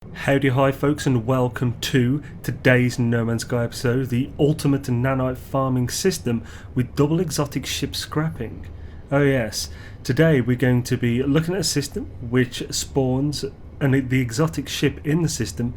Howdy hi folks, and welcome to today's No Man's Sky episode, the ultimate nanite farming system with double exotic ship scrapping. Oh yes, today we're going to be looking at a system which spawns the exotic ship in the system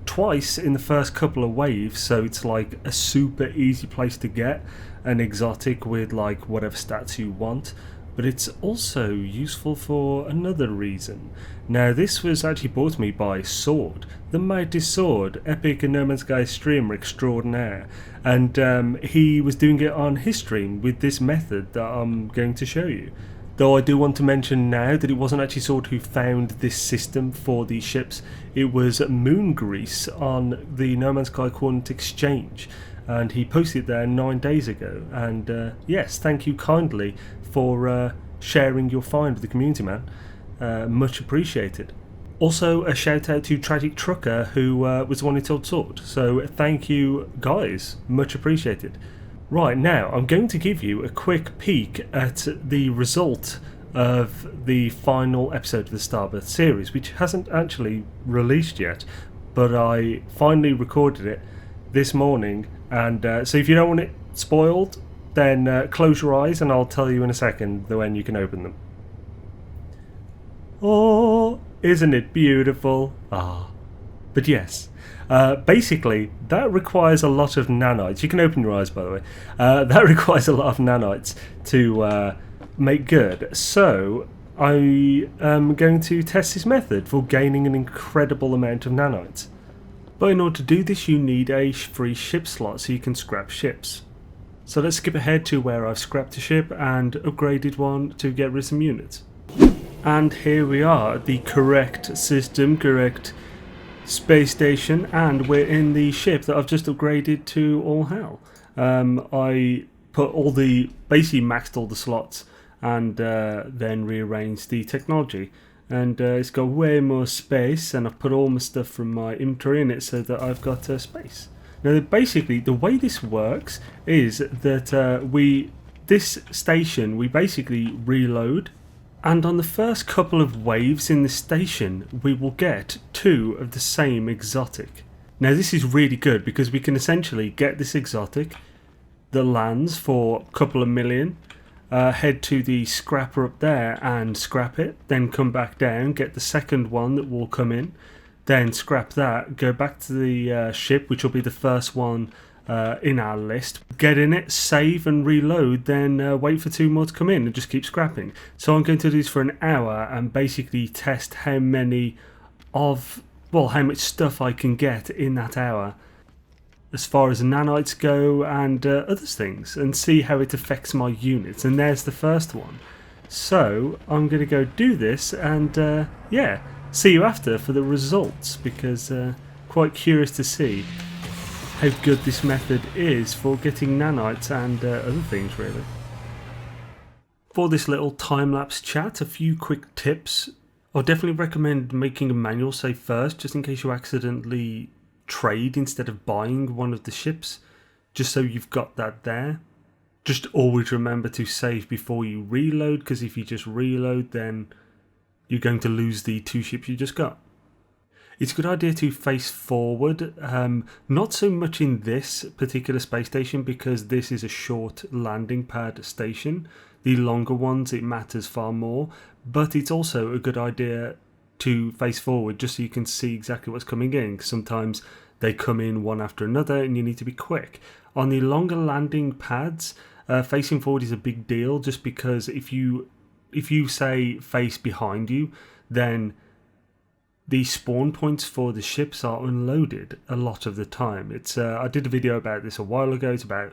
twice in the first couple of waves, so it's like a super easy place to get an exotic with like whatever stats you want. But it's also useful for another reason. Now this was actually brought to me by Sword, the mighty Sword, epic and No Man's Sky streamer extraordinaire, and he was doing it on his stream with this method that I'm going to show you. Though I do want to mention now that it wasn't actually Sword who found this system for these ships, it was Moongrease on the No Man's Sky Coordinate Exchange, and he posted it there 9 days ago. And yes, thank you kindly for sharing your find with the community, man. Much appreciated. Also, a shout out to Tragic Trucker, who was the one who told Sword. So thank you guys, much appreciated. Right, now I'm going to give you a quick peek at the result of the final episode of the Starbirth series, which hasn't actually released yet, but I finally recorded it this morning. And so if you don't want it spoiled, then close your eyes and I'll tell you in a second when you can open them. Oh, isn't it beautiful? Ah. But yes, basically that requires a lot of nanites. You can open your eyes, by the way. That requires a lot of nanites to make good. So I am going to test this method for gaining an incredible amount of nanites. But in order to do this, you need a free ship slot so you can scrap ships. So let's skip ahead to where I've scrapped a ship and upgraded one to get rid of some units. And here we are, the correct system, correct space station, and we're in the ship that I've just upgraded to all hell. I put basically maxed all the slots and then rearranged the technology. And it's got way more space, and I've put all my stuff from my inventory in it so that I've got space. Now basically the way this works is that this station we basically reload, and on the first couple of waves in the station we will get 2 of the same exotic. Now this is really good because we can essentially get this exotic that lands for a couple of million, head to the scrapper up there and scrap it, then come back down, get the second one that will come in, then scrap that, go back to the ship, which will be the first one in our list, get in it, save and reload, then wait for 2 more to come in and just keep scrapping. So I'm going to do this for an hour and basically test how much stuff I can get in that hour as far as nanites go and other things, and see how it affects my units. And there's the first one. So I'm going to go do this and yeah, see you after for the results, because quite curious to see how good this method is for getting nanites and other things really. For this little time-lapse chat, a few quick tips. I'll definitely recommend making a manual save first, just in case you accidentally trade instead of buying one of the ships, just so you've got that there. Just always remember to save before you reload, because if you just reload then you're going to lose the 2 ships you just got. It's a good idea to face forward, not so much in this particular space station because this is a short landing pad station. The longer ones it matters far more, but it's also a good idea to face forward just so you can see exactly what's coming in. Sometimes they come in one after another and you need to be quick. On the longer landing pads, facing forward is a big deal, just because if you say face behind you, then the spawn points for the ships are unloaded a lot of the time. I did a video about this a while ago. It's about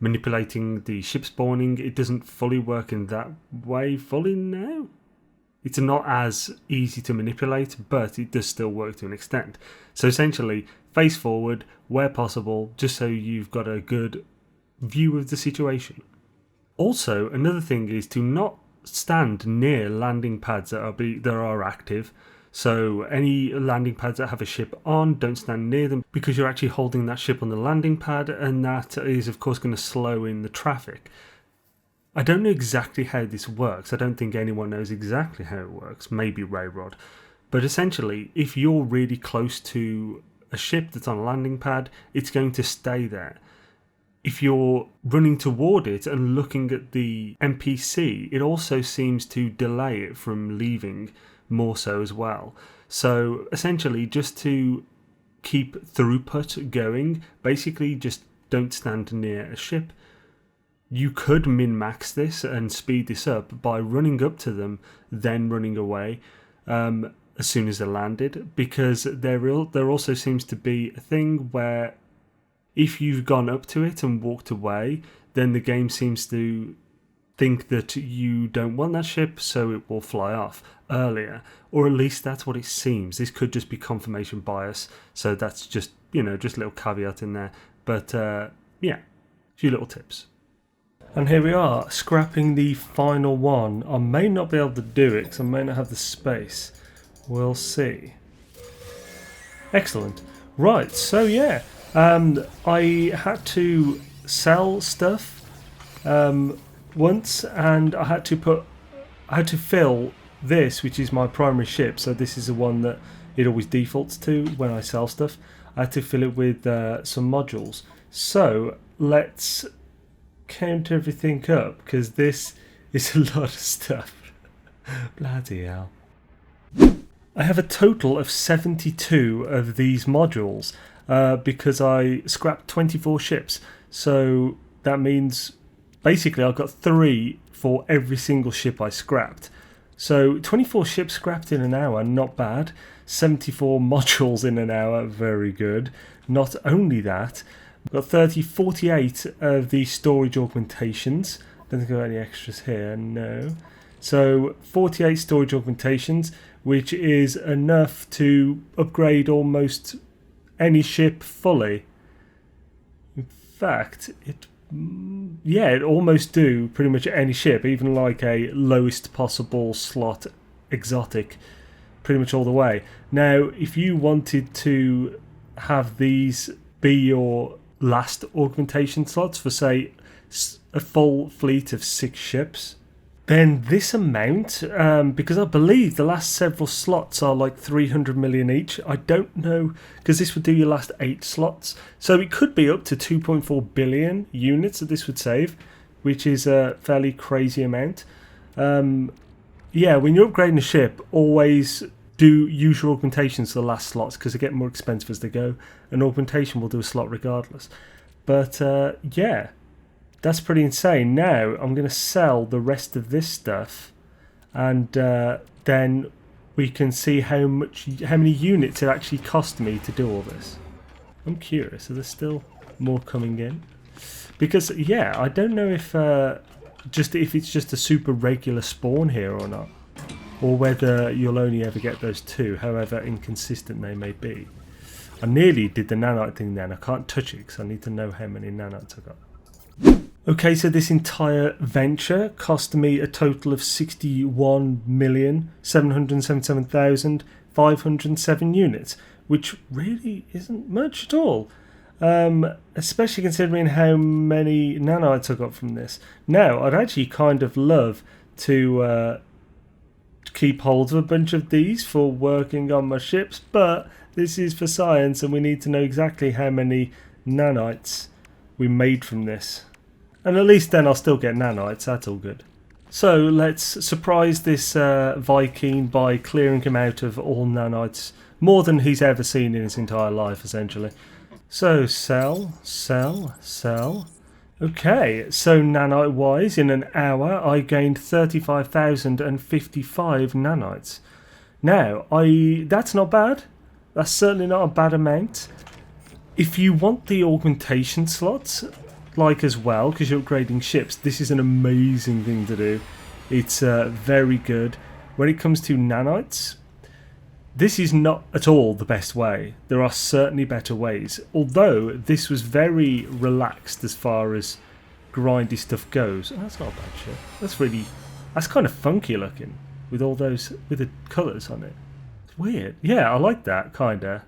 manipulating the ship spawning. It doesn't fully work in that way fully now. It's not as easy to manipulate, but it does still work to an extent. So essentially, face forward where possible, just so you've got a good view of the situation. Also, another thing is to not stand near landing pads that are active. So any landing pads that have a ship on, don't stand near them, because you're actually holding that ship on the landing pad, and that is of course going to slow in the traffic. I don't know exactly how this works. I don't think anyone knows exactly how it works. Maybe Rayrod. But essentially, if you're really close to a ship that's on a landing pad, it's going to stay there. If you're running toward it and looking at the NPC, it also seems to delay it from leaving more so as well. So essentially, just to keep throughput going, basically just don't stand near a ship. You could min-max this and speed this up by running up to them, then running away as soon as they're landed, because there also seems to be a thing where if you've gone up to it and walked away, then the game seems to think that you don't want that ship, so it will fly off earlier. Or at least that's what it seems. This could just be confirmation bias, so that's just, just a little caveat in there. But yeah, a few little tips. And here we are, scrapping the final one. I may not be able to do it because I may not have the space. We'll see. Excellent. Right, so yeah. I had to sell stuff once, and I had to fill this, which is my primary ship. So this is the one that it always defaults to when I sell stuff. I had to fill it with some modules. So let's count everything up, because this is a lot of stuff. Bloody hell. I have a total of 72 of these modules. Because I scrapped 24 ships, so that means basically I've got 3 for every single ship I scrapped. So 24 ships scrapped in an hour, not bad. 74 modules in an hour, very good. Not only that, I've got 48 of the storage augmentations. Don't think I've got any extras here, no. So 48 storage augmentations, which is enough to upgrade almost any ship fully. In fact, it almost do pretty much any ship, even like a lowest possible slot exotic, pretty much all the way. Now, if you wanted to have these be your last augmentation slots for, say, a full fleet of 6 ships, then this amount, because I believe the last several slots are like 300 million each. I don't know, because this would do your last 8 slots. So it could be up to 2.4 billion units that this would save, which is a fairly crazy amount. Yeah, when you're upgrading a ship, always do use your augmentations to the last slots, because they get more expensive as they go. An augmentation will do a slot regardless. But yeah. That's pretty insane. Now I'm going to sell the rest of this stuff, and then we can see how many units it actually cost me to do all this. I'm curious. Are there still more coming in? Because yeah, I don't know if it's just a super regular spawn here or not, or whether you'll only ever get those 2, however inconsistent they may be. I nearly did the nanite thing then. I can't touch it because I need to know how many nanites I got. Okay, so this entire venture cost me a total of 61,777,507 units, which really isn't much at all, especially considering how many nanites I got from this. Now, I'd actually kind of love to keep hold of a bunch of these for working on my ships, but this is for science and we need to know exactly how many nanites we made from this. And at least then I'll still get nanites, that's all good. So let's surprise this Viking by clearing him out of all nanites, more than he's ever seen in his entire life essentially. So sell, sell, sell. Okay, so nanite wise, in an hour I gained 35,055 nanites. Now, that's not bad. That's certainly not a bad amount. If you want the augmentation slots, like as well, because you're upgrading ships, this is an amazing thing to do. It's very good. When it comes to nanites, this is not at all the best way. There are certainly better ways, although this was very relaxed as far as grindy stuff goes. Oh, that's not a bad ship. That's kind of funky looking with all those, with the colours on it. It's weird. Yeah, I like that kinda.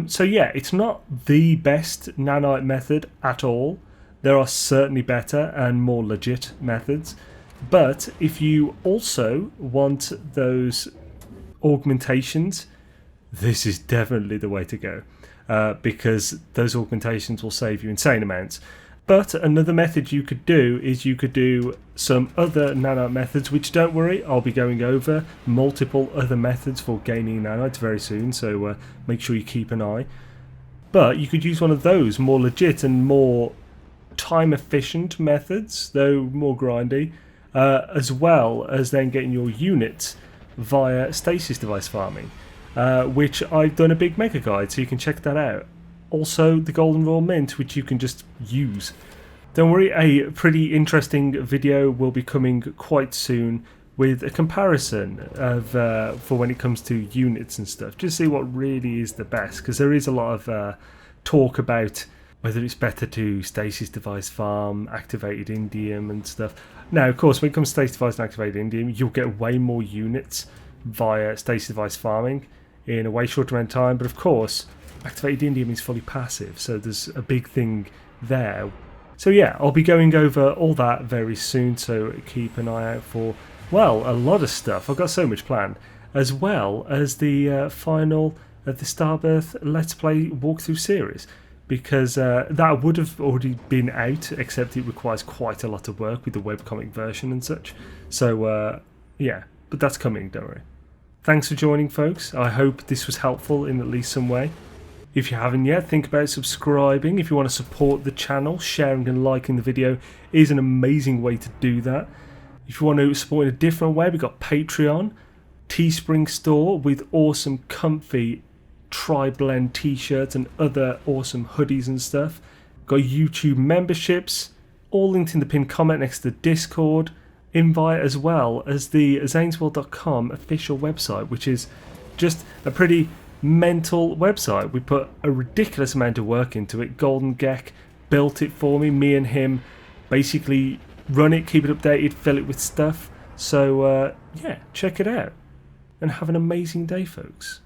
So yeah, it's not the best nanite method at all. There are certainly better and more legit methods, but if you also want those augmentations, this is definitely the way to go, because those augmentations will save you insane amounts. But another method you could do is you could do some other nanite methods, which, don't worry, I'll be going over multiple other methods for gaining nanites very soon, so make sure you keep an eye. But you could use one of those more legit and more time efficient methods, though more grindy, as well as then getting your units via stasis device farming, which I've done a big mega guide, so you can check that out. Also the golden raw mint, which you can just use. Don't worry, a pretty interesting video will be coming quite soon with a comparison of for when it comes to units and stuff, just see what really is the best, because there is a lot of talk about whether it's better to stasis device farm, activated indium and stuff. Now, of course, when it comes to stasis device and activated indium, you'll get way more units via stasis device farming in a way shorter amount of time, but of course activated indium is fully passive, so there's a big thing there. So yeah, I'll be going over all that very soon, so keep an eye out for, well, a lot of stuff. I've got so much planned, as well as the final of the Starbirth Let's Play walkthrough series, because that would have already been out, except it requires quite a lot of work with the webcomic version and such. So yeah, but that's coming, don't worry. Thanks for joining, folks. I hope this was helpful in at least some way. If you haven't yet, think about subscribing. If you want to support the channel, sharing and liking the video is an amazing way to do that. If you want to support in a different way, we've got Patreon, Teespring store with awesome comfy tri-blend t-shirts and other awesome hoodies and stuff. Got YouTube memberships, all linked in the pinned comment next to the Discord invite, as well as the xainesworld.com official website, which is just a pretty mental website. We put a ridiculous amount of work into it. Golden Gek built it for me and him basically run it, keep it updated, fill it with stuff. So yeah, check it out and have an amazing day, folks.